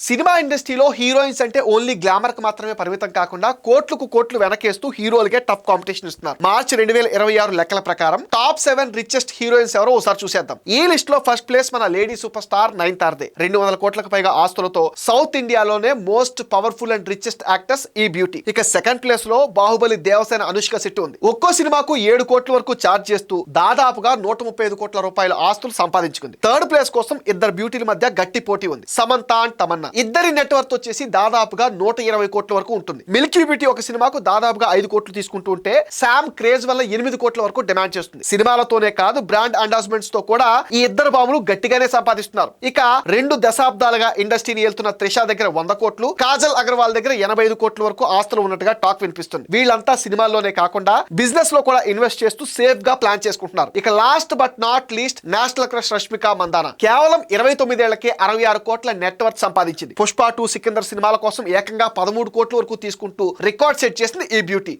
Cinema ఇండస్ట్రీలో heroines అంటే only glamour కి మాత్రమే పరిమితం కాకుండా కోట్లకు కోట్లు వెనకేస్తూ హీరోలకే టఫ్ కాంపిటీషన్ ఇస్తున్నారు. మార్చి 2026 లెక్కల ప్రకారం టాప్ 7 రిచెస్ట్ హీరోయిన్స్ ఎవరో ఒకసారి చూసేద్దాం. ఈ లిస్ట్ లో ఫస్ట్ ప్లేస్ మన లేడీ సూపర్ స్టార్ నయనతారదే. 200 కోట్లకు పైగా ఆస్తులతో సౌత్ ఇండియాలోనే most powerful and richest actors ఈ బ్యూటీ. ఇక సెకండ్ ప్లేస్ లో బాహుబలి దేవసేన అనుష్క శెట్టి ఉంది. ఒక్కో సినిమాకు 7 కోట్ల వరకు ఛార్జ్ చేస్తూ దాదాపుగా 135 కోట్ల రూపాయల ఆస్తులు సంపాదించుకుంది. థర్డ్ ప్లేస్ కోసం ఇద్దరు బ్యూటీల మధ్య గట్టి పోటీ ఉంది. సమంత అండ్ తమన్నా. ఇద్దరి నెట్వర్క్ వచ్చేసి దాదాపుగా 120 కోట్ల వరకు ఉంటుంది. మిల్కీ బ్యూటీ ఒక సినిమాకు దాదాపుగా 5 కోట్లు తీసుకుంటూ ఉంటే శామ్ క్రేజ్ వల్ల 8 కోట్ల వరకు డిమాండ్ చేస్తుంది. సినిమాలతోనే కాదు బ్రాండ్ ఎండార్స్మెంట్స్ తో కూడా ఈ ఇద్దరు బాబులు గట్టిగానే సంపాదిస్తున్నారు. ఇక 2 దశాబ్దాలుగా ఇండస్ట్రీని వెళ్తున్న త్రిష దగ్గర 100 కోట్లు, కాజల్ అగర్వాల్ దగ్గర 85 కోట్ల వరకు ఆస్తులు ఉన్నట్టుగా టాక్ వినిపిస్తుంది. వీళ్ళంతా సినిమాల్లోనే కాకుండా బిజినెస్ లో కూడా ఇన్వెస్ట్ చేస్తూ సేఫ్ గా ప్లాన్ చేసుకుంటున్నారు. ఇక last but not least national crush Rashmika Mandanna కేవలం 29 ఏళ్లకే 66 కోట్ల నెట్వర్క్ సంపాదించింది. పుష్ప 2 సికిందర్ సినిమాల కోసం ఏకంగా 13 కోట్ల వరకు తీసుకుంటూ రికార్డ్ సెట్ చేసింది ఈ బ్యూటీ.